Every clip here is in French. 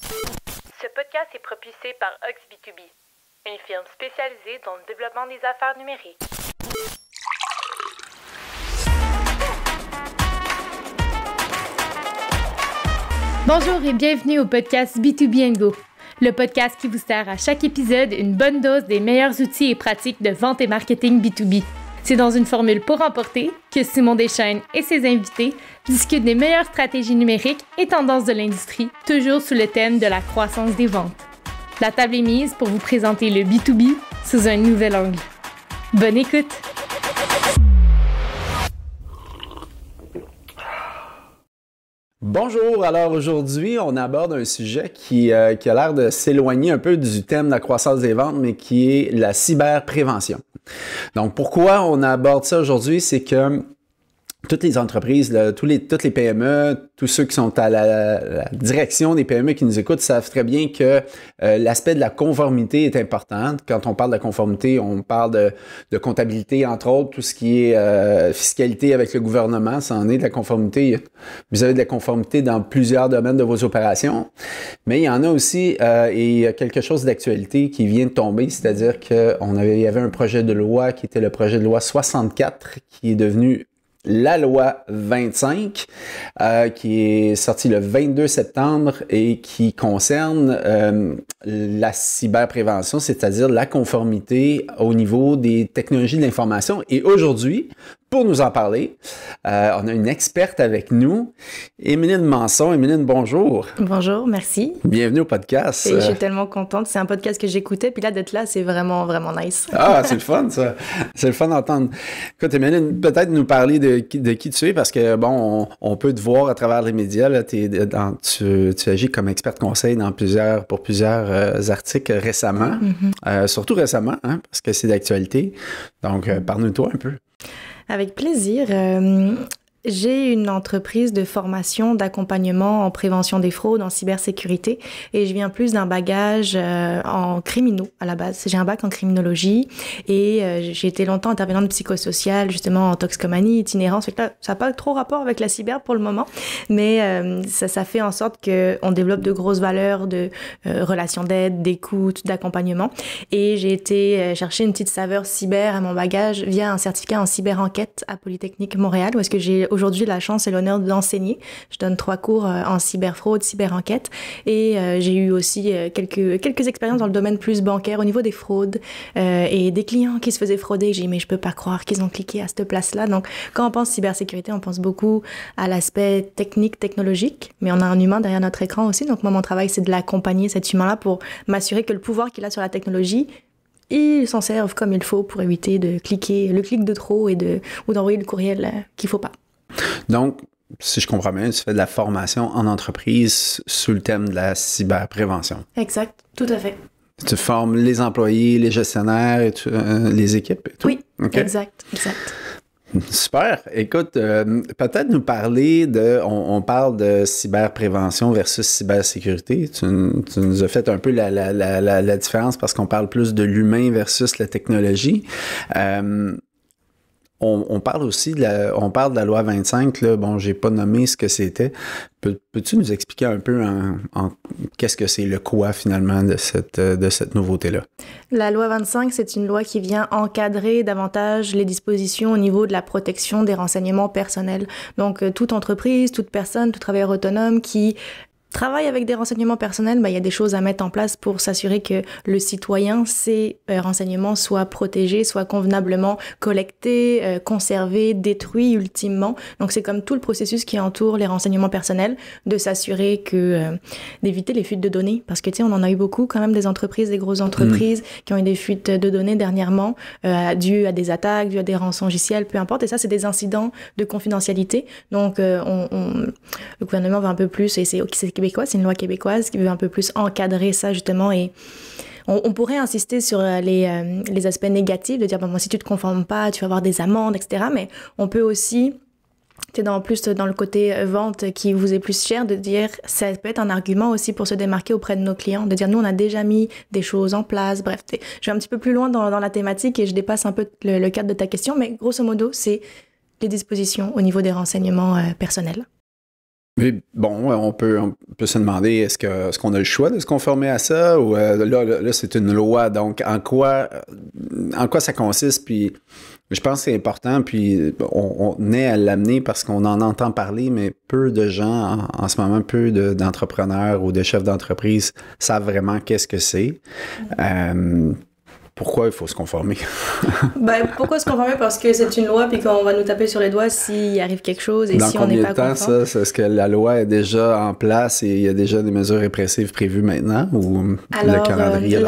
Ce podcast est propulsé par Ox B2B, une firme spécialisée dans le développement des affaires numériques. Bonjour et bienvenue au podcast B2B & Go, le podcast qui vous sert à chaque épisode une bonne dose des meilleurs outils et pratiques de vente et marketing B2B. C'est dans une formule pour emporter que Simon Deschênes et ses invités discutent des meilleures stratégies numériques et tendances de l'industrie, toujours sous le thème de la croissance des ventes. La table est mise pour vous présenter le B2B sous un nouvel angle. Bonne écoute! Bonjour, alors aujourd'hui, on aborde un sujet qui a l'air de s'éloigner un peu du thème de la croissance des ventes, mais qui est la cyberprévention. Donc, pourquoi on aborde ça aujourd'hui? C'est que toutes les entreprises, toutes les PME, tous ceux qui sont à la direction des PME qui nous écoutent savent très bien que l'aspect de la conformité est important. Quand on parle de la conformité, on parle de comptabilité, entre autres, tout ce qui est fiscalité avec le gouvernement, ça en est de la conformité. Vous avez de la conformité dans plusieurs domaines de vos opérations, mais il y en a aussi et quelque chose d'actualité qui vient de tomber, c'est-à-dire qu'il y avait un projet de loi qui était le projet de loi 64 qui est devenu la loi 25, qui est sortie le 22 septembre et qui concerne la cyberprévention, c'est-à-dire la conformité au niveau des technologies de l'information. Et aujourd'hui, pour nous en parler, on a une experte avec nous, Émeline Manson. Émeline, bonjour. Bonjour, merci. Bienvenue au podcast. Et je suis tellement contente. C'est un podcast que j'écoutais, puis là, d'être là, c'est vraiment, vraiment nice. Ah, c'est le fun, ça. C'est le fun d'entendre. Écoute, Émeline, peut-être nous parler de qui tu es, parce que, bon, on peut te voir à travers les médias. Là, tu agis comme experte conseil pour plusieurs articles récemment, surtout récemment, hein, parce que c'est d'actualité. Donc, parle-nous de toi un peu. Avec plaisir. J'ai une entreprise de formation, d'accompagnement en prévention des fraudes, en cybersécurité, et je viens plus d'un bagage en criminaux à la base. J'ai un bac en criminologie et j'ai été longtemps intervenante psychosociale, justement en toxicomanie, itinérance. Fait que là, ça n'a pas trop rapport avec la cyber pour le moment, mais ça fait en sorte qu'on développe de grosses valeurs de relations d'aide, d'écoute, d'accompagnement. Et j'ai été chercher une petite saveur cyber à mon bagage via un certificat en cyber-enquête à Polytechnique Montréal, où est-ce que j'ai aujourd'hui la chance et l'honneur d'enseigner. Je donne 3 cours en cyberfraude, cyber-enquête, et j'ai eu aussi quelques expériences dans le domaine plus bancaire au niveau des fraudes et des clients qui se faisaient frauder. J'ai dit, mais je peux pas croire qu'ils ont cliqué à cette place-là. Donc, quand on pense cybersécurité, on pense beaucoup à l'aspect technique, technologique, mais on a un humain derrière notre écran aussi. Donc, moi, mon travail, c'est de l'accompagner, cet humain-là, pour m'assurer que le pouvoir qu'il a sur la technologie, ils s'en servent comme il faut pour éviter de cliquer le clic de trop ou d'envoyer le courriel qu'il faut pas. Donc, si je comprends bien, tu fais de la formation en entreprise sous le thème de la cyberprévention. Exact, tout à fait. Tu formes les employés, les gestionnaires, et les équipes et tout? Oui, okay. Exact. Super. Écoute, peut-être nous parler on parle de cyberprévention versus cybersécurité. Tu nous as fait un peu la différence parce qu'on parle plus de l'humain versus la technologie. On parle aussi de la loi 25, là. Bon, j'ai pas nommé ce que c'était. Peux-tu nous expliquer un peu en qu'est-ce que c'est, le quoi finalement de cette nouveauté-là? La loi 25, c'est une loi qui vient encadrer davantage les dispositions au niveau de la protection des renseignements personnels. Donc, toute entreprise, toute personne, tout travailleur autonome qui travaille avec des renseignements personnels, il y a des choses à mettre en place pour s'assurer que le citoyen, ces renseignements soient protégés, soient convenablement collectés, conservés, détruits ultimement. Donc, c'est comme tout le processus qui entoure les renseignements personnels, de s'assurer d'éviter les fuites de données. Parce que, on en a eu beaucoup quand même des entreprises, des grosses entreprises qui ont eu des fuites de données dernièrement, dues à des attaques, dues à des rançongiciels, peu importe. Et ça, c'est des incidents de confidentialité. Donc, le gouvernement va un peu plus, et c'est québécois, c'est une loi québécoise qui veut un peu plus encadrer ça justement, et on pourrait insister sur les aspects négatifs, de dire si tu te conformes pas, tu vas avoir des amendes, etc. Mais on peut aussi, dans le côté vente qui vous est plus cher, de dire ça peut être un argument aussi pour se démarquer auprès de nos clients, de dire nous on a déjà mis des choses en place. Bref, je vais un petit peu plus loin dans la thématique et je dépasse un peu le cadre de ta question, mais grosso modo c'est les dispositions au niveau des renseignements personnels. Mais bon, on peut se demander, est-ce qu'on a le choix de se conformer à ça ou là, c'est une loi, donc en quoi ça consiste, puis je pense que c'est important, puis on est à l'amener parce qu'on en entend parler, mais peu de gens en ce moment, d'entrepreneurs ou de chefs d'entreprise savent vraiment qu'est-ce que c'est. Pourquoi il faut se conformer? Pourquoi se conformer? Parce que c'est une loi puis qu'on va nous taper sur les doigts s'il arrive quelque chose et si on n'est pas conforme. Dans combien de temps, ça? Est-ce que la loi est déjà en place et il y a déjà des mesures répressives prévues maintenant ou le calendrier?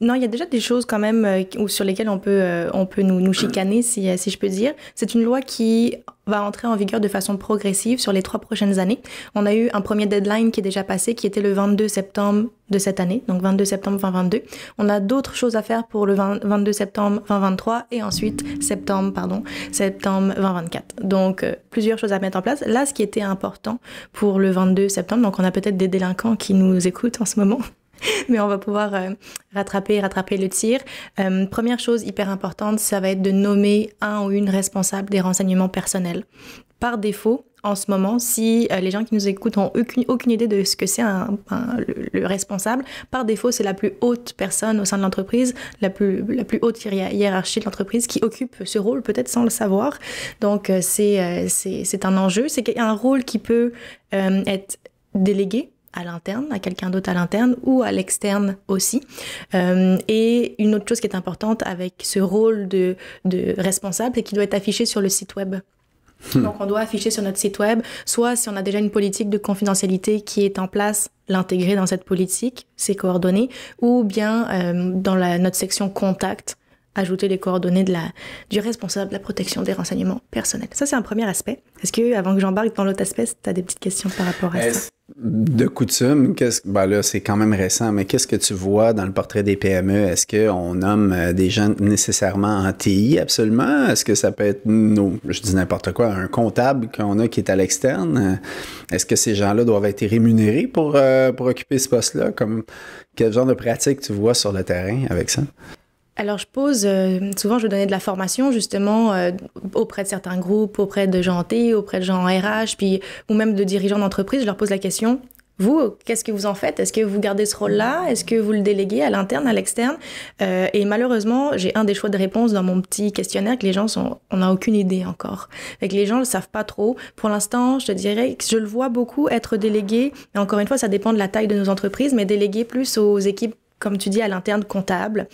Non, il y a déjà des choses quand même sur lesquelles on peut nous chicaner, si je peux dire. C'est une loi qui va entrer en vigueur de façon progressive sur les 3 prochaines années. On a eu un premier deadline qui est déjà passé, qui était le 22 septembre de cette année, donc 22 septembre 2022. On a d'autres choses à faire pour le 22 septembre 2023 et ensuite septembre 2024. Donc, plusieurs choses à mettre en place. Là, ce qui était important pour le 22 septembre, donc on a peut-être des délinquants qui nous écoutent en ce moment, mais on va pouvoir rattraper le tir. Première chose hyper importante, ça va être de nommer un ou une responsable des renseignements personnels. Par défaut, en ce moment, si les gens qui nous écoutent ont aucune idée de ce que c'est le responsable, par défaut, c'est la plus haute personne au sein de l'entreprise, la plus haute hiérarchie de l'entreprise qui occupe ce rôle, peut-être sans le savoir. Donc, c'est un enjeu. C'est un rôle qui peut être délégué à l'interne, à quelqu'un d'autre à l'interne ou à l'externe aussi. Et une autre chose qui est importante avec ce rôle de responsable, c'est qu'il doit être affiché sur le site web. Donc, on doit afficher sur notre site web, soit si on a déjà une politique de confidentialité qui est en place, l'intégrer dans cette politique, ses coordonnées, ou bien dans notre section contact, ajouter les coordonnées du responsable de la protection des renseignements personnels. Ça, c'est un premier aspect. Est-ce que, avant que j'embarque dans l'autre aspect, tu as des petites questions par rapport à ça? De coutume, là, c'est quand même récent, mais qu'est-ce que tu vois dans le portrait des PME? Est-ce qu'on nomme des gens nécessairement en TI, absolument? Est-ce que ça peut être, je dis n'importe quoi, un comptable qu'on a qui est à l'externe? Est-ce que ces gens-là doivent être rémunérés pour occuper ce poste-là? Quel genre de pratique tu vois sur le terrain avec ça? Alors, souvent, je donnais de la formation, justement, auprès de certains groupes, auprès de gens en TI, auprès de gens en RH, ou même de dirigeants d'entreprise. Je leur pose la question, vous, qu'est-ce que vous en faites? Est-ce que vous gardez ce rôle-là? Est-ce que vous le déléguez à l'interne, à l'externe? Et malheureusement, j'ai un des choix de réponse dans mon petit questionnaire que les gens on n'a aucune idée encore. Fait que les gens le savent pas trop. Pour l'instant, je te dirais que je le vois beaucoup être délégué. Et encore une fois, ça dépend de la taille de nos entreprises, mais délégué plus aux équipes, comme tu dis, à l'interne comptable,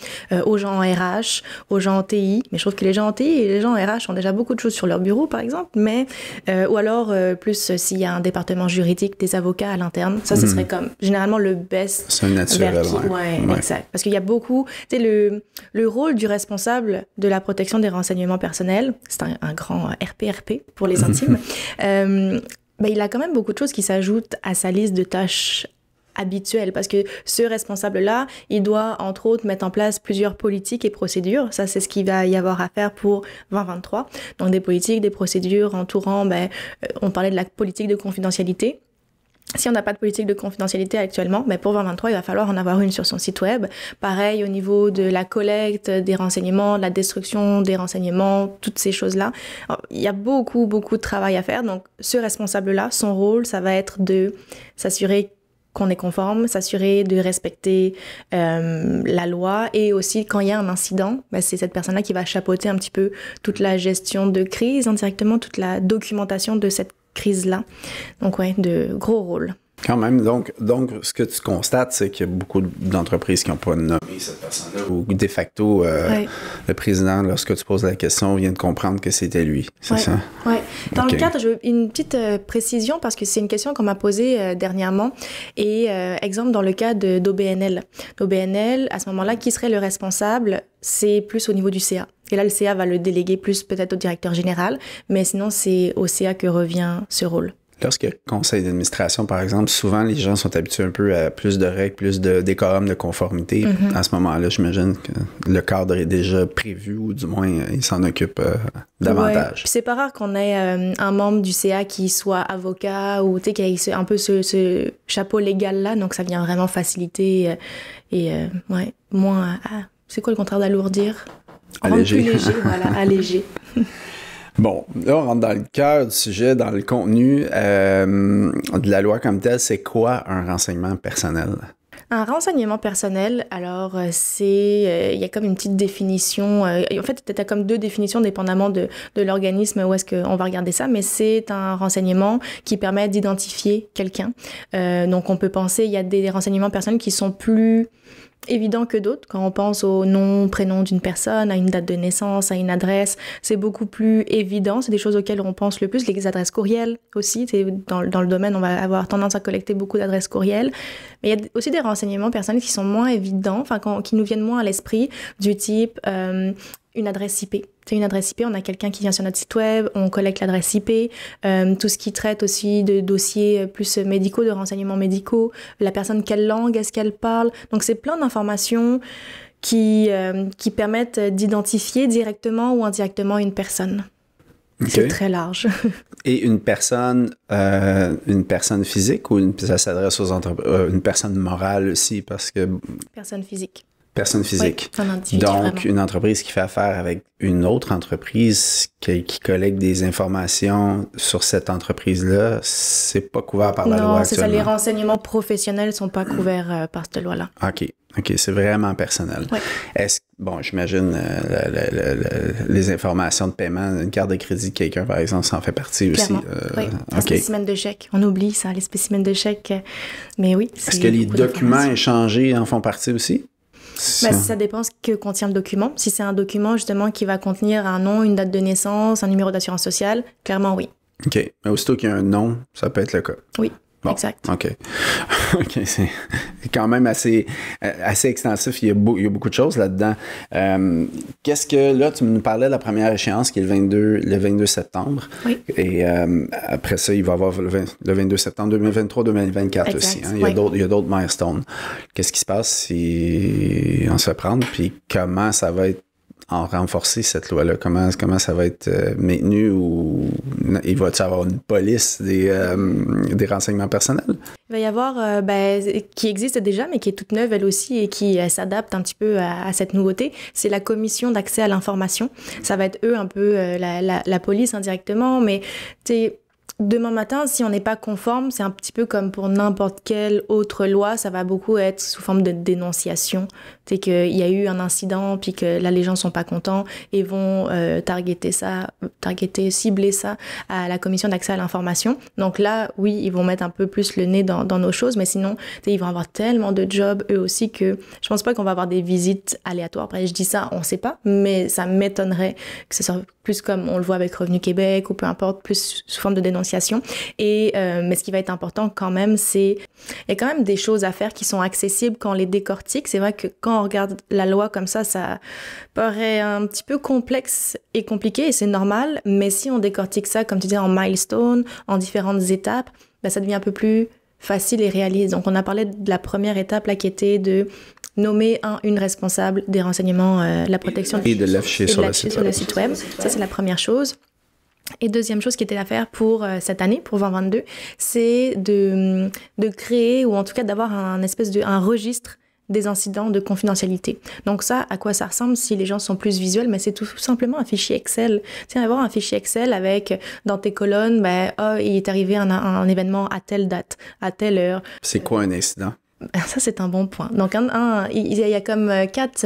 aux gens en RH, aux gens en TI. Mais je trouve que les gens en TI et les gens en RH ont déjà beaucoup de choses sur leur bureau, par exemple. Mais, ou alors, plus s'il y a un département juridique, des avocats à l'interne. Ça, ce serait comme, généralement, le best. C'est un naturel, ouais, exact. Parce qu'il y a beaucoup, tu sais, le rôle du responsable de la protection des renseignements personnels, c'est un grand RPRP pour les intimes. Il a quand même beaucoup de choses qui s'ajoutent à sa liste de tâches habituel, parce que ce responsable-là, il doit, entre autres, mettre en place plusieurs politiques et procédures. Ça, c'est ce qu'il va y avoir à faire pour 2023. Donc, des politiques, des procédures entourant, on parlait de la politique de confidentialité. Si on n'a pas de politique de confidentialité actuellement, pour 2023, il va falloir en avoir une sur son site web. Pareil, au niveau de la collecte des renseignements, de la destruction des renseignements, toutes ces choses-là. Alors, il y a beaucoup, beaucoup de travail à faire. Donc, ce responsable-là, son rôle, ça va être de s'assurer qu'on est conforme, s'assurer de respecter la loi, et aussi quand il y a un incident, c'est cette personne-là qui va chapeauter un petit peu toute la gestion de crise, indirectement toute la documentation de cette crise-là. Donc ouais, de gros rôles. Quand même, donc, ce que tu constates, c'est qu'il y a beaucoup d'entreprises qui n'ont pas nommé cette personne-là, ou de facto, le président, lorsque tu poses la question, vient de comprendre que c'était lui, c'est ça? Oui. Dans le cadre, une petite précision, parce que c'est une question qu'on m'a posée dernièrement, et exemple dans le cas d'OBNL. D'OBNL, à ce moment-là, qui serait le responsable? C'est plus au niveau du CA. Et là, le CA va le déléguer plus peut-être au directeur général, mais sinon, c'est au CA que revient ce rôle. Lorsque conseil d'administration, par exemple, souvent les gens sont habitués un peu à plus de règles, plus de décorum, de conformité. Mm-hmm. À ce moment-là, j'imagine que le cadre est déjà prévu, ou du moins, il s'en occupe davantage. Ouais. C'est pas rare qu'on ait un membre du CA qui soit avocat, ou qui ait un peu ce chapeau légal-là, donc ça vient vraiment faciliter moins... c'est quoi le contraire d'alourdir? Alléger. Rendre plus léger, voilà, alléger. Bon, là, on rentre dans le cœur du sujet, dans le contenu de la loi comme telle. C'est quoi un renseignement personnel? Un renseignement personnel, alors il y a comme une petite définition. En fait, tu as comme 2 définitions dépendamment de l'organisme où est-ce qu'on va regarder ça, mais c'est un renseignement qui permet d'identifier quelqu'un. Donc, on peut penser, il y a des renseignements personnels qui sont plus évident que d'autres. Quand on pense au nom, prénom d'une personne, à une date de naissance, à une adresse, c'est beaucoup plus évident. C'est des choses auxquelles on pense le plus. Les adresses courriels aussi. Dans le domaine, on va avoir tendance à collecter beaucoup d'adresses courriels. Mais il y a aussi des renseignements personnels qui sont moins évidents, qui nous viennent moins à l'esprit, du type une adresse IP. C'est une adresse IP, on a quelqu'un qui vient sur notre site web, on collecte l'adresse IP, tout ce qui traite aussi de dossiers plus médicaux, de renseignements médicaux, la personne, quelle langue est-ce qu'elle parle. Donc, c'est plein d'informations qui permettent d'identifier directement ou indirectement une personne. Okay. C'est très large. Et une personne physique ou ça s'adresse aux une personne morale aussi parce que... Personne physique. Personne physique. Oui, un individu, donc, vraiment. Une entreprise qui fait affaire avec une autre entreprise qui collecte des informations sur cette entreprise-là, c'est pas couvert par la loi actuellement. Non, c'est ça. Les renseignements professionnels sont pas couverts par cette loi-là. OK, c'est vraiment personnel. Ouais. J'imagine les informations de paiement, une carte de crédit de quelqu'un, par exemple, ça en fait partie aussi. Oui, un spécimen de chèque. On oublie ça, les spécimens de chèque. Mais oui. Est-ce que les documents échangés en font partie aussi? Ça dépend ce que contient le document. Si c'est un document, justement, qui va contenir un nom, une date de naissance, un numéro d'assurance sociale, clairement, oui. OK. Mais aussitôt qu'il y a un nom, ça peut être le cas. Oui. Bon, exact. OK. C'est quand même assez extensif. Il y a beaucoup de choses là-dedans. Qu'est-ce que, là, tu nous parlais de la première échéance qui est le 22 septembre. Oui. Et après ça, il va y avoir le 22 septembre 2023-2024 aussi. Hein? Il y a d'autres milestones. Qu'est-ce qui se passe si on se fait prendre? Puis comment ça va être renforcer cette loi-là? Comment ça va être maintenu ou il va-t-il avoir une police des renseignements personnels? Il va y avoir, qui existe déjà, mais qui est toute neuve elle aussi et qui s'adapte un petit peu à cette nouveauté, c'est la commission d'accès à l'information. Ça va être eux un peu la police indirectement, mais tu sais, demain matin, si on n'est pas conforme, c'est un petit peu comme pour n'importe quelle autre loi, ça va beaucoup être sous forme de dénonciation. C'est qu'il y a eu un incident, puis que là, les gens sont pas contents et vont cibler ça à la commission d'accès à l'information. Donc là, oui, ils vont mettre un peu plus le nez dans nos choses, mais sinon, ils vont avoir tellement de jobs, eux aussi, que je pense pas qu'on va avoir des visites aléatoires. Après, je dis ça, on sait pas, mais ça m'étonnerait que ce soit plus comme on le voit avec Revenu Québec ou peu importe, plus sous forme de dénonciation. Et mais ce qui va être important quand même, c'est il y a quand même des choses à faire qui sont accessibles quand on les décortique. C'est vrai que quand on regarde la loi comme ça paraît un petit peu complexe et compliqué et c'est normal. Mais si on décortique ça, comme tu dis, en milestone, en différentes étapes, ça devient un peu plus facile et réaliste. Donc on a parlé de la première étape là qui était de nommer une responsable des renseignements, la protection et de l'afficher sur le site web. Ça, c'est la première chose. Et deuxième chose qui était à faire pour cette année, pour 2022, c'est de créer, ou en tout cas d'avoir un registre des incidents de confidentialité. Donc ça, à quoi ça ressemble si les gens sont plus visuels? Mais c'est tout simplement un fichier Excel. Tiens, avoir un fichier Excel avec, dans tes colonnes, il est arrivé un événement à telle date, à telle heure. C'est quoi un incident? Ça, c'est un bon point. Donc, il y a comme 4...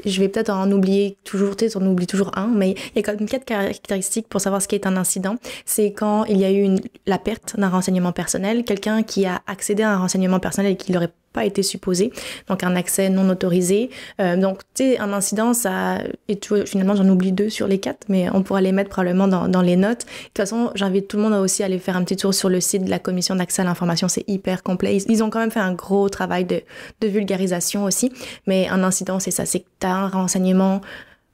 je vais peut-être en oublier toujours, on oublie toujours un, mais il y a comme 4 caractéristiques pour savoir ce qu'est un incident. C'est quand il y a eu la perte d'un renseignement personnel, quelqu'un qui a accédé à un renseignement personnel et qui l'aurait pas été supposé, donc un accès non autorisé. Donc, tu sais, un incident, finalement, j'en oublie 2 sur les 4, mais on pourra les mettre probablement dans les notes. De toute façon, j'invite tout le monde à aussi aller faire un petit tour sur le site de la Commission d'accès à l'information. C'est hyper complet. Ils ont quand même fait un gros travail de vulgarisation aussi, mais un incident, c'est ça, c'est que tu as un renseignement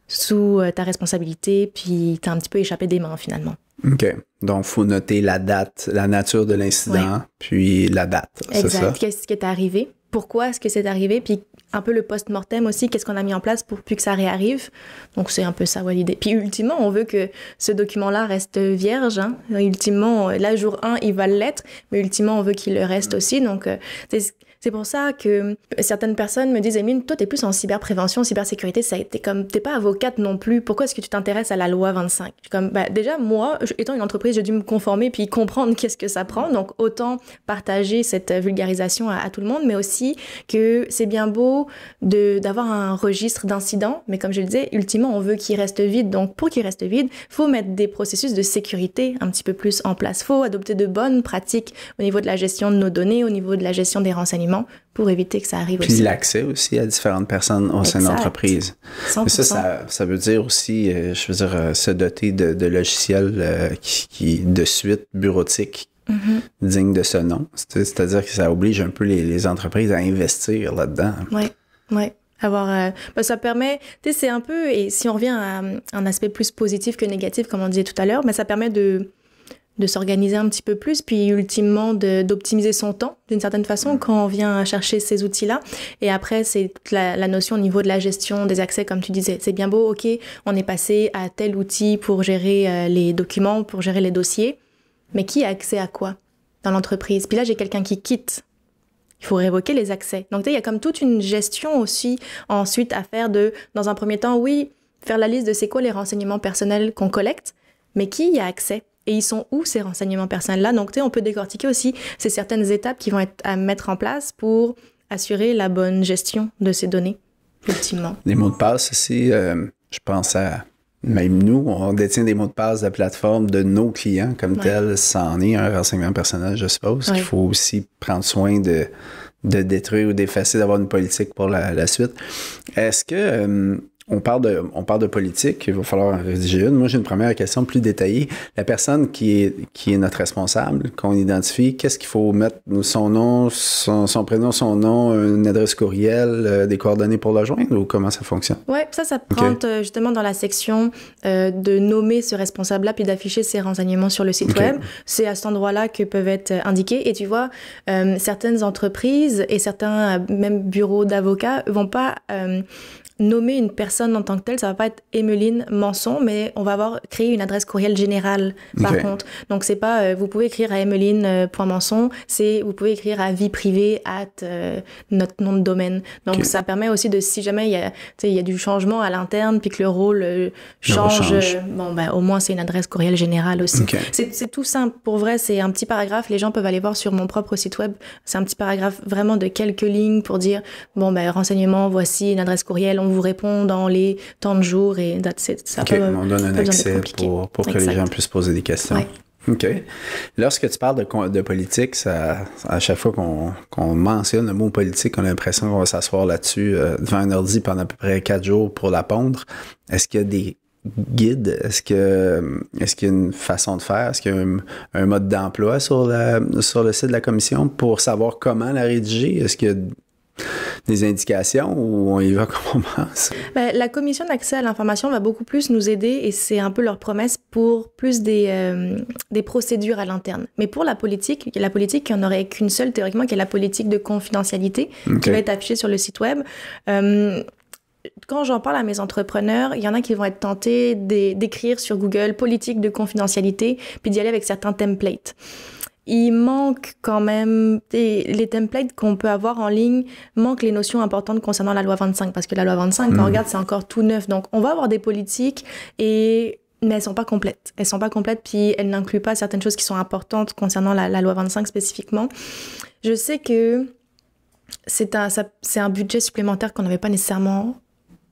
sous ta responsabilité, puis tu as un petit peu échappé des mains, finalement. OK. Donc, il faut noter la date, la nature de l'incident, puis la date. Exact. C'est ça? Qu'est-ce qui est arrivé? Pourquoi est-ce que c'est arrivé? Puis un peu le post-mortem aussi, qu'est-ce qu'on a mis en place pour plus que ça réarrive? Donc, c'est un peu ça, l'idée. Puis ultimement, on veut que ce document-là reste vierge. Hein? Ultimement, là, jour 1, il va l'être, mais ultimement, on veut qu'il le reste aussi. Donc, C'est pour ça que certaines personnes me disent, Emeline, toi, t'es plus en cyberprévention, cybersécurité, t'es pas avocate non plus. Pourquoi est-ce que tu t'intéresses à la loi 25? Comme, déjà, moi, étant une entreprise, j'ai dû me conformer puis comprendre qu'est-ce que ça prend. Donc, autant partager cette vulgarisation à tout le monde, mais aussi que c'est bien beau d'avoir un registre d'incidents. Mais comme je le disais, ultimement, on veut qu'il reste vide. Donc, pour qu'il reste vide, faut mettre des processus de sécurité un petit peu plus en place. Faut adopter de bonnes pratiques au niveau de la gestion de nos données, au niveau de la gestion des renseignements pour éviter que ça arrive aussi. Puis l'accès aussi à différentes personnes au sein de l'entreprise. 100%. Ça veut dire aussi, se doter de logiciels de suite bureautique dignes de ce nom. C'est-à-dire que ça oblige un peu les entreprises à investir là-dedans. Oui. Ça permet, c'est un peu, et si on revient à un aspect plus positif que négatif, comme on disait tout à l'heure, mais ça permet de s'organiser un petit peu plus, puis ultimement d'optimiser son temps d'une certaine façon quand on vient chercher ces outils-là. Et après, c'est toute la notion au niveau de la gestion des accès, comme tu disais. C'est bien beau, OK, on est passé à tel outil pour gérer les documents, pour gérer les dossiers, mais qui a accès à quoi dans l'entreprise? Puis là, j'ai quelqu'un qui quitte. Il faut révoquer les accès. Donc, il y a comme toute une gestion aussi ensuite à faire dans un premier temps, oui, faire la liste de c'est quoi les renseignements personnels qu'on collecte, mais qui y a accès? Et ils sont où ces renseignements personnels-là? Donc, on peut décortiquer aussi ces certaines étapes qui vont être à mettre en place pour assurer la bonne gestion de ces données, ultimement. Les mots de passe aussi, je pense à... Même nous, on détient des mots de passe de plateforme de nos clients comme tel. Ça en est un renseignement personnel, je suppose. Il faut aussi prendre soin de détruire ou d'effacer, d'avoir une politique pour la suite. Est-ce que... On parle de politique, il va falloir en rédiger une. Moi, j'ai une première question plus détaillée. La personne qui est notre responsable, qu'on identifie, qu'est-ce qu'il faut mettre? Son nom, son prénom, son nom, une adresse courriel, des coordonnées pour le joindre, ou comment ça fonctionne? Oui, ça rentre justement dans la section de nommer ce responsable-là puis d'afficher ses renseignements sur le site web. C'est à cet endroit-là que peuvent être indiqués. Et tu vois, certaines entreprises et certains même bureaux d'avocats vont pas... nommer une personne en tant que telle, ça va pas être Emeline Manson, mais on va avoir créé une adresse courriel générale par contre. Donc c'est pas vous pouvez écrire à emeline.manson, c'est vous pouvez écrire à vie privée notre nom de domaine. Donc ça permet aussi de, si jamais il y a du changement à l'interne puis que le rôle change, au moins c'est une adresse courriel générale aussi. C'est tout simple. Pour vrai, c'est un petit paragraphe, les gens peuvent aller voir sur mon propre site web. C'est un petit paragraphe vraiment de quelques lignes pour dire renseignement, voici une adresse courriel, on vous répond dans les temps de jours et ça on donne un accès pour que les gens puissent poser des questions. Ouais. OK. Lorsque tu parles de politique, à chaque fois qu'on mentionne le mot politique, on a l'impression qu'on va s'asseoir là-dessus devant un ordi pendant à peu près 4 jours pour la pondre. Est-ce qu'il y a des guides? Est-ce qu'il y a une façon de faire? Est-ce qu'il y a un mode d'emploi sur le site de la commission pour savoir comment la rédiger? Est-ce qu'il y a des indications ou on y va comme on pense? La commission d'accès à l'information va beaucoup plus nous aider et c'est un peu leur promesse pour plus des procédures à l'interne. Mais pour la politique, il n'y en aurait qu'une seule théoriquement, qui est la politique de confidentialité qui va être affichée sur le site web. Quand j'en parle à mes entrepreneurs, il y en a qui vont être tentés d'écrire sur Google politique de confidentialité puis d'y aller avec certains templates. Il manque quand même, les templates qu'on peut avoir en ligne manquent les notions importantes concernant la loi 25, parce que la loi 25, quand on regarde, c'est encore tout neuf. Donc, on va avoir des politiques, mais elles sont pas complètes. Elles sont pas complètes, puis elles n'incluent pas certaines choses qui sont importantes concernant la loi 25 spécifiquement. Je sais que c'est un budget supplémentaire qu'on n'avait pas nécessairement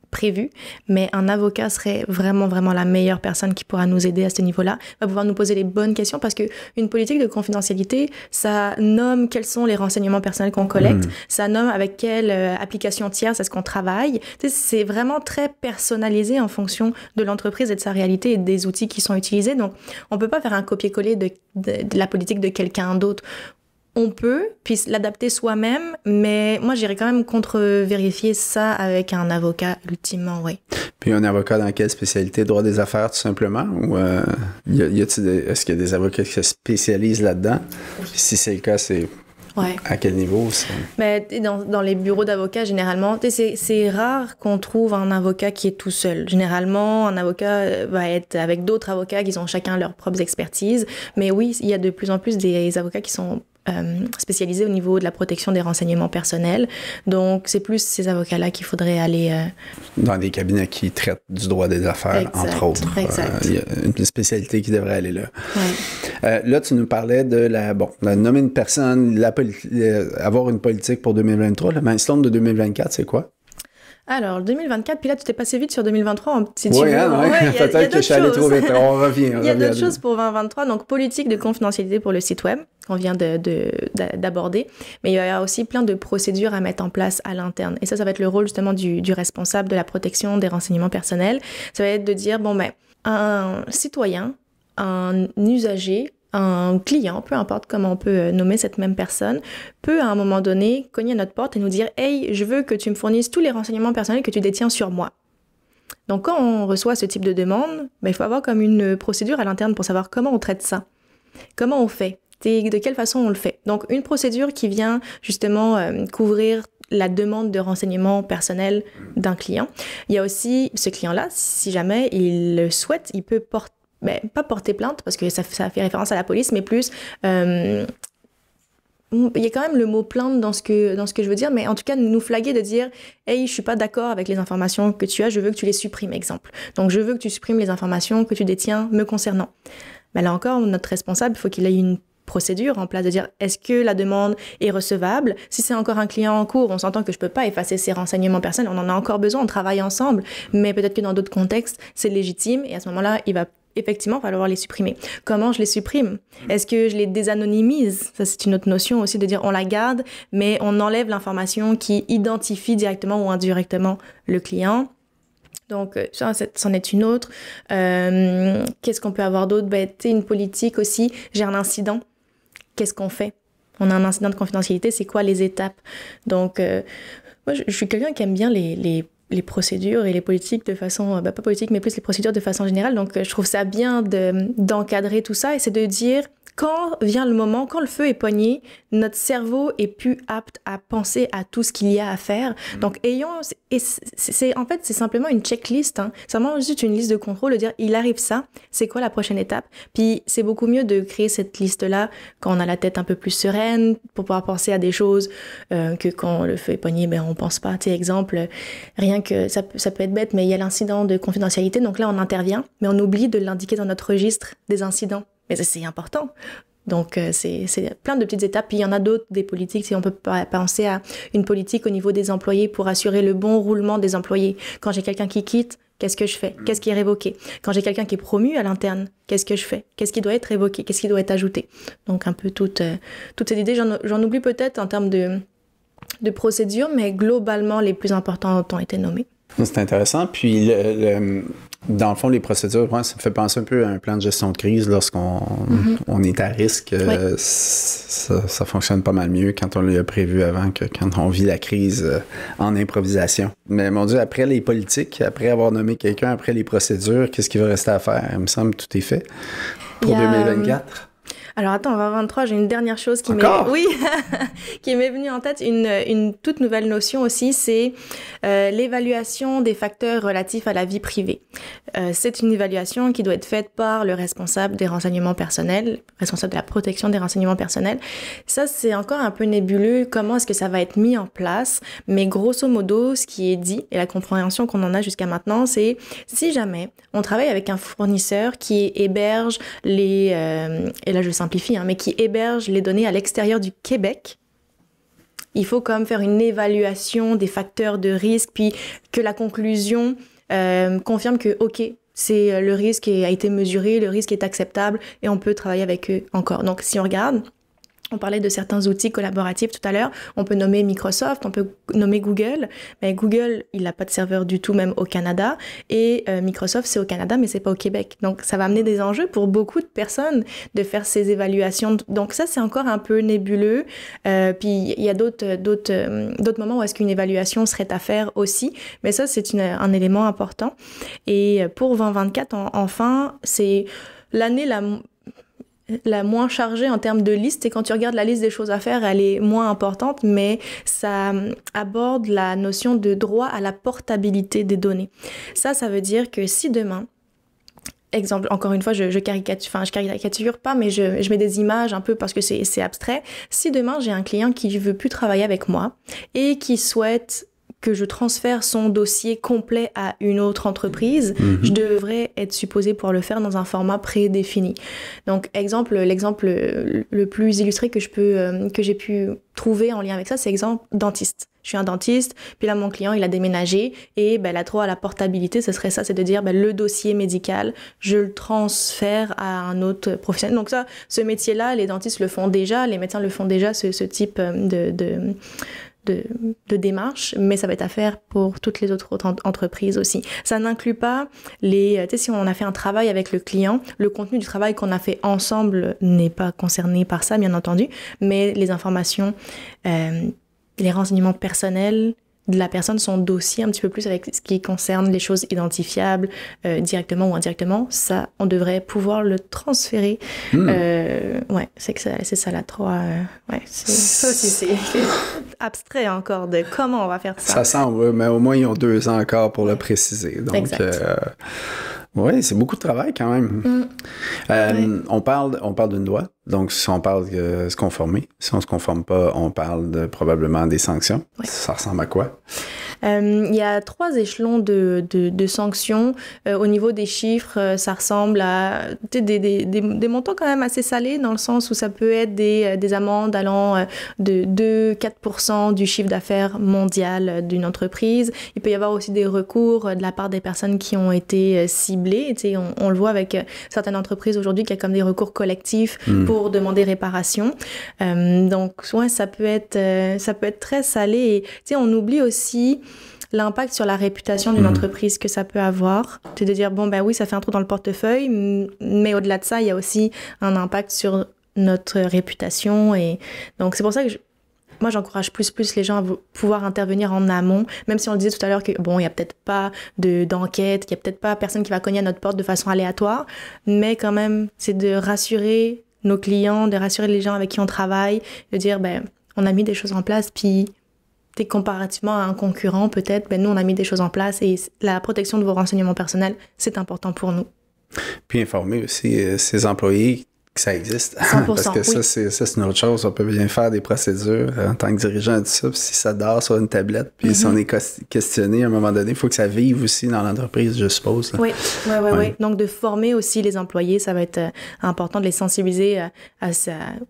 prévu, mais un avocat serait vraiment, vraiment la meilleure personne qui pourra nous aider à ce niveau-là, va pouvoir nous poser les bonnes questions parce qu'une politique de confidentialité, ça nomme quels sont les renseignements personnels qu'on collecte, ça nomme avec quelle application tierce est-ce qu'on travaille. C'est vraiment très personnalisé en fonction de l'entreprise et de sa réalité et des outils qui sont utilisés. Donc, on peut pas faire un copier-coller de la politique de quelqu'un d'autre. On peut, puis l'adapter soi-même, mais moi, j'irais quand même contre-vérifier ça avec un avocat, ultimement, oui. Puis un avocat dans quelle spécialité? Droit des affaires, tout simplement? Ou est-ce qu'il y a des avocats qui se spécialisent là-dedans? Puis si c'est le cas, c'est... Ouais. À quel niveau? Mais dans les bureaux d'avocats, généralement, c'est rare qu'on trouve un avocat qui est tout seul. Généralement, un avocat va être avec d'autres avocats qui ont chacun leurs propres expertises. Mais oui, il y a de plus en plus des avocats qui sont spécialisés au niveau de la protection des renseignements personnels. Donc, c'est plus ces avocats-là qu'il faudrait aller... Dans des cabinets qui traitent du droit des affaires, entre autres. Exact. Il y a une spécialité qui devrait aller là. Ouais. Là, tu nous parlais de nommer une personne, avoir une politique pour 2023. Le milestone de 2024, c'est quoi? Alors, 2024, puis là, tu t'es passé vite sur 2023, si tu veux. Peut-être que je suis allé trop vite. On revient. Il y a d'autres choses pour 2023. Donc, politique de confidentialité pour le site web, qu'on vient d'aborder. Mais il y a aussi plein de procédures à mettre en place à l'interne. Et ça va être le rôle, justement, du responsable de la protection des renseignements personnels. Ça va être de dire, un citoyen, un usager, un client, peu importe comment on peut nommer cette même personne, peut à un moment donné cogner à notre porte et nous dire « Hey, je veux que tu me fournisses tous les renseignements personnels que tu détiens sur moi. » Donc quand on reçoit ce type de demande, il faut avoir comme une procédure à l'interne pour savoir comment on traite ça. Comment on fait et de quelle façon on le fait. Donc une procédure qui vient justement couvrir la demande de renseignements personnels d'un client. Il y a aussi ce client-là, si jamais il le souhaite, il peut pas porter plainte, parce que ça fait référence à la police, mais plus... il y a quand même le mot plainte dans ce que je veux dire, mais en tout cas, nous flaguer de dire « Hey, je suis pas d'accord avec les informations que tu as, je veux que tu les supprimes, exemple. Donc, je veux que tu supprimes les informations que tu détiens me concernant. » Mais là encore, notre responsable, il faut qu'il ait une procédure en place de dire est-ce que la demande est recevable? Si c'est encore un client en cours, on s'entend que je peux pas effacer ses renseignements personnels, on en a encore besoin, on travaille ensemble, mais peut-être que dans d'autres contextes, c'est légitime et à ce moment-là, il va effectivement falloir les supprimer. Comment je les supprime? Est-ce que je les désanonymise? Ça, c'est une autre notion aussi de dire on la garde, mais on enlève l'information qui identifie directement ou indirectement le client. Donc, ça, c'en est une autre. Qu'est-ce qu'on peut avoir d'autre? Une politique aussi. J'ai un incident. Qu'est-ce qu'on fait? On a un incident de confidentialité, c'est quoi les étapes? Donc, moi, je suis quelqu'un qui aime bien les procédures et les politiques de façon, pas politique, mais plus les procédures de façon générale. Donc, je trouve ça bien d'encadrer tout ça et c'est de dire, quand vient le moment, quand le feu est poigné, notre cerveau est plus apte à penser à tout ce qu'il y a à faire. Donc, en fait, c'est simplement une checklist, hein. C'est vraiment juste une liste de contrôle, de dire, il arrive ça, c'est quoi la prochaine étape? Puis, c'est beaucoup mieux de créer cette liste-là quand on a la tête un peu plus sereine, pour pouvoir penser à des choses que quand le feu est poigné, on pense pas. Tu sais, exemple, rien que, ça peut être bête, mais il y a l'incident de confidentialité, donc là, on intervient, mais on oublie de l'indiquer dans notre registre des incidents. Mais c'est important. Donc, c'est plein de petites étapes. Puis, il y en a d'autres, des politiques. Si on peut penser à une politique au niveau des employés pour assurer le bon roulement des employés. Quand j'ai quelqu'un qui quitte, qu'est-ce que je fais? Qu'est-ce qui est révoqué? Quand j'ai quelqu'un qui est promu à l'interne, qu'est-ce que je fais? Qu'est-ce qui doit être révoqué? Qu'est-ce qui doit être ajouté? Donc, un peu toutes ces idées. J'en oublie peut-être en termes de procédures, mais globalement, les plus importantes ont été nommées. C'est intéressant. Puis, dans le fond, les procédures, ça me fait penser un peu à un plan de gestion de crise lorsqu'on on est à risque. Ça fonctionne pas mal mieux quand on l'a prévu avant que quand on vit la crise en improvisation. Mais mon Dieu, après les politiques, après avoir nommé quelqu'un, après les procédures, qu'est-ce qu'il va rester à faire? Il me semble que tout est fait pour 2024. Alors attends, on va 23, j'ai une dernière chose qui m'est venue en tête, une toute nouvelle notion aussi, c'est l'évaluation des facteurs relatifs à la vie privée. C'est une évaluation qui doit être faite par le responsable des renseignements personnels, responsable de la protection des renseignements personnels. Ça, c'est encore un peu nébuleux, comment est-ce que ça va être mis en place, mais grosso modo, ce qui est dit et la compréhension qu'on en a jusqu'à maintenant, c'est si jamais on travaille avec un fournisseur qui héberge et là je simplifie, mais qui héberge les données à l'extérieur du Québec, il faut quand même faire une évaluation des facteurs de risque, puis que la conclusion confirme que, OK, le risque a été mesuré, le risque est acceptable et on peut travailler avec eux encore. Donc, si on regarde, on parlait de certains outils collaboratifs tout à l'heure. On peut nommer Microsoft, on peut nommer Google. Mais Google, il n'a pas de serveur du tout, même au Canada. Et Microsoft, c'est au Canada, mais c'est pas au Québec. Donc, ça va amener des enjeux pour beaucoup de personnes de faire ces évaluations. Donc, ça, c'est encore un peu nébuleux. Puis, il y a d'autres moments où est-ce qu'une évaluation serait à faire aussi. Mais ça, c'est un élément important. Et pour 2024, enfin, c'est l'année la moins chargée en termes de liste, et quand tu regardes la liste des choses à faire, elle est moins importante, mais ça aborde la notion de droit à la portabilité des données. Ça veut dire que si demain, exemple, encore une fois, je caricature pas, mais je mets des images un peu parce que c'est abstrait. Si demain, j'ai un client qui veut plus travailler avec moi et qui souhaite que je transfère son dossier complet à une autre entreprise, je devrais être supposée pouvoir le faire dans un format prédéfini. Donc, l'exemple le plus illustré que j'ai pu trouver en lien avec ça, c'est exemple dentiste. Je suis un dentiste, puis là, mon client, il a déménagé et la droit à la portabilité, ce serait ça, c'est de dire le dossier médical, je le transfère à un autre professionnel. Donc ça, ce métier-là, les dentistes le font déjà, les médecins le font déjà, ce type de démarche, mais ça va être à faire pour toutes les autres entreprises aussi. Ça n'inclut pas si on a fait un travail avec le client, le contenu du travail qu'on a fait ensemble n'est pas concerné par ça, bien entendu, mais les informations, les renseignements personnels de la personne, son dossier un petit peu plus avec ce qui concerne les choses identifiables directement ou indirectement, ça, on devrait pouvoir le transférer. C'est ça la 3. Ça aussi, c'est abstrait encore de comment on va faire ça. Ça semble, mais au moins, ils ont 2 ans encore pour le préciser. Donc, oui, c'est beaucoup de travail quand même. On parle d'une loi. Donc, si on parle de se conformer, si on se conforme pas, on parle probablement des sanctions. Ouais. Ça ressemble à quoi? Il y a 3 échelons de sanctions. Au niveau des chiffres, ça ressemble à des montants quand même assez salés, dans le sens où ça peut être des amendes allant de 2-4% du chiffre d'affaires mondial d'une entreprise. Il peut y avoir aussi des recours de la part des personnes qui ont été ciblées. On le voit avec certaines entreprises aujourd'hui qui a comme des recours collectifs pour demander réparation. Donc, ouais, ça peut être très salé. Et on oublie aussi l'impact sur la réputation d'une entreprise que ça peut avoir. C'est de dire, oui, ça fait un trou dans le portefeuille, mais au-delà de ça, il y a aussi un impact sur notre réputation. Et donc, c'est pour ça que moi, j'encourage plus les gens à pouvoir intervenir en amont, même si on le disait tout à l'heure que, il n'y a peut-être pas d'enquête, il n'y a peut-être pas personne qui va cogner à notre porte de façon aléatoire, mais quand même, c'est de rassurer nos clients, de rassurer les gens avec qui on travaille, de dire, on a mis des choses en place, puis comparativement à un concurrent, peut-être, nous, on a mis des choses en place et la protection de vos renseignements personnels, c'est important pour nous. Puis informer aussi ses employés que ça existe. 100%, parce que ça, c'est une autre chose. On peut bien faire des procédures en tant que dirigeant de ça. Puis si ça dort sur une tablette, puis si on est questionné à un moment donné, il faut que ça vive aussi dans l'entreprise, je suppose. Oui. Donc, de former aussi les employés, ça va être important de les sensibiliser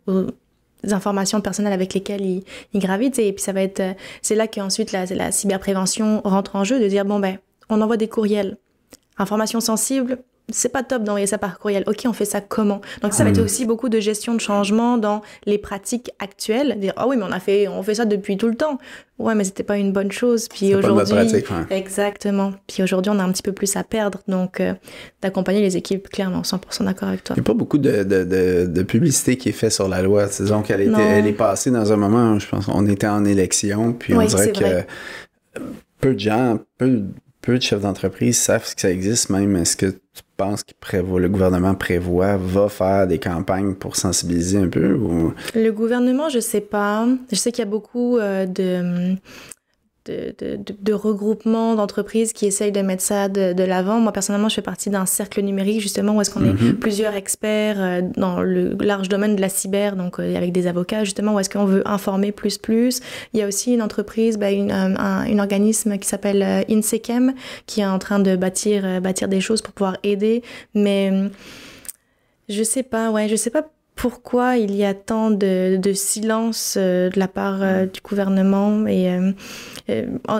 aux informations personnelles avec lesquelles ils gravitent. Et puis, ça va être... c'est là qu'ensuite, la cyberprévention rentre en jeu, de dire, on envoie des courriels. Informations sensibles, c'est pas top d'envoyer ça par courriel. OK, on fait ça comment? Donc ça va être aussi beaucoup de gestion de changement dans les pratiques actuelles. Dire, oui, mais on fait ça depuis tout le temps. Ouais, mais c'était pas une bonne chose. Puis aujourd'hui, pas une bonne pratique, exactement. Puis aujourd'hui, on a un petit peu plus à perdre. Donc, d'accompagner les équipes, clairement, 100% d'accord avec toi. Il n'y a pas beaucoup de publicité qui est faite sur la loi. Disons qu'elle elle est passée dans un moment, je pense, on était en élection, puis on dirait que peu de gens, peu de chefs d'entreprise savent que ça existe même. Est-ce que tu penses que le gouvernement va faire des campagnes pour sensibiliser un peu? Ou... Le gouvernement, je sais pas. Je sais qu'il y a beaucoup de regroupements d'entreprises qui essayent de mettre ça de l'avant. Moi, personnellement, je fais partie d'un cercle numérique, justement, où est-ce qu'on est plusieurs experts dans le large domaine de la cyber, donc avec des avocats, justement, où est-ce qu'on veut informer plus. Il y a aussi une entreprise, un organisme qui s'appelle INSEChem, qui est en train de bâtir des choses pour pouvoir aider. Mais je sais pas pourquoi il y a tant de silence de la part du gouvernement. Et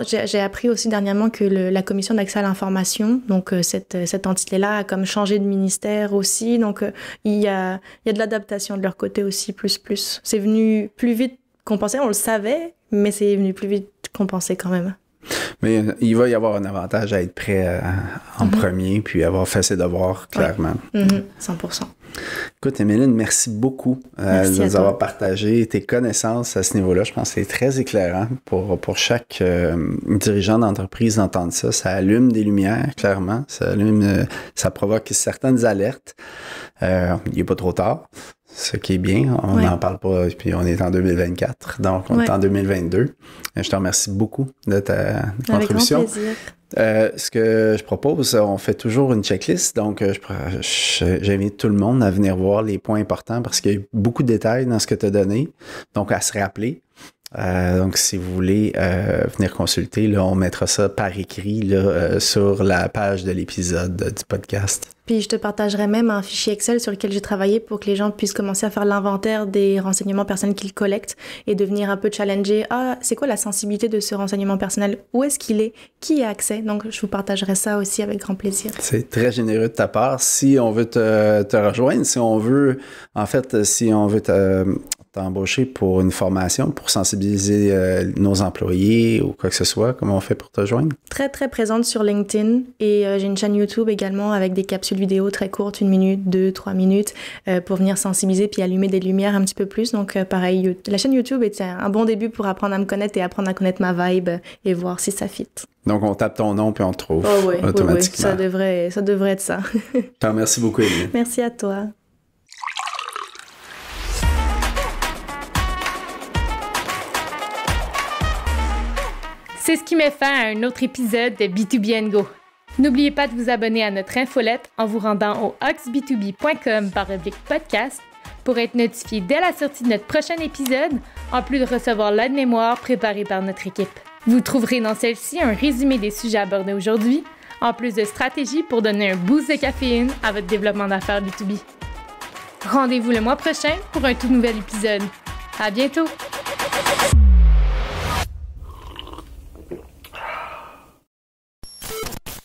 j'ai appris aussi dernièrement que la commission d'accès à l'information, donc cette entité-là a comme changé de ministère aussi. Donc il y a de l'adaptation de leur côté aussi, plus. C'est venu plus vite qu'on pensait, on le savait, mais c'est venu plus vite qu'on pensait quand même. Mais il va y avoir un avantage à être prêt en premier, puis avoir fait ses devoirs, clairement. 100%. Écoute, Émeline, merci beaucoup de nous avoir partagé tes connaissances à ce niveau-là. Je pense que c'est très éclairant pour chaque dirigeant d'entreprise d'entendre ça. Ça allume des lumières, clairement. Ça provoque certaines alertes. Il n'est pas trop tard. ce qui est bien. On n'en parle pas, puis on est en 2024, donc on est en 2022. Je te remercie beaucoup de ta contribution. Avec grand plaisir. Ce que je propose, on fait toujours une checklist, donc j'invite tout le monde à venir voir les points importants parce qu'il y a beaucoup de détails dans ce que tu as donné, donc à se rappeler. Donc, si vous voulez venir consulter, là, on mettra ça par écrit là, sur la page de l'épisode du podcast. Puis je te partagerai même un fichier Excel sur lequel j'ai travaillé pour que les gens puissent commencer à faire l'inventaire des renseignements personnels qu'ils collectent et devenir un peu challenger. Ah, c'est quoi la sensibilité de ce renseignement personnel? Où est-ce qu'il est? Qui a accès? Donc, je vous partagerai ça aussi avec grand plaisir. C'est très généreux de ta part. Si on veut te rejoindre, si on veut t'embaucher pour une formation, pour sensibiliser nos employés ou quoi que ce soit, comment on fait pour te joindre? Très, très présente sur LinkedIn et j'ai une chaîne YouTube également avec des capsules vidéo très courtes, 1 minute, 2, 3 minutes, pour venir sensibiliser puis allumer des lumières un petit peu plus. Donc, pareil, la chaîne YouTube est un bon début pour apprendre à me connaître et apprendre à connaître ma vibe et voir si ça fit. Donc, on tape ton nom puis on te trouve automatiquement. Oui, ça devrait être ça. Je te remercie beaucoup, Émilie. Merci à toi. C'est ce qui met fin à un autre épisode de B2B & Go. N'oubliez pas de vous abonner à notre infolette en vous rendant au oxb2b.com/podcast pour être notifié dès la sortie de notre prochain épisode, en plus de recevoir l'aide-mémoire préparée par notre équipe. Vous trouverez dans celle-ci un résumé des sujets abordés aujourd'hui, en plus de stratégies pour donner un boost de caféine à votre développement d'affaires B2B. Rendez-vous le mois prochain pour un tout nouvel épisode. À bientôt!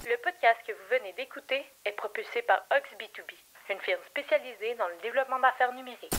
Le podcast que vous venez d'écouter est propulsé par Ox B2B, une firme spécialisée dans le développement d'affaires numériques.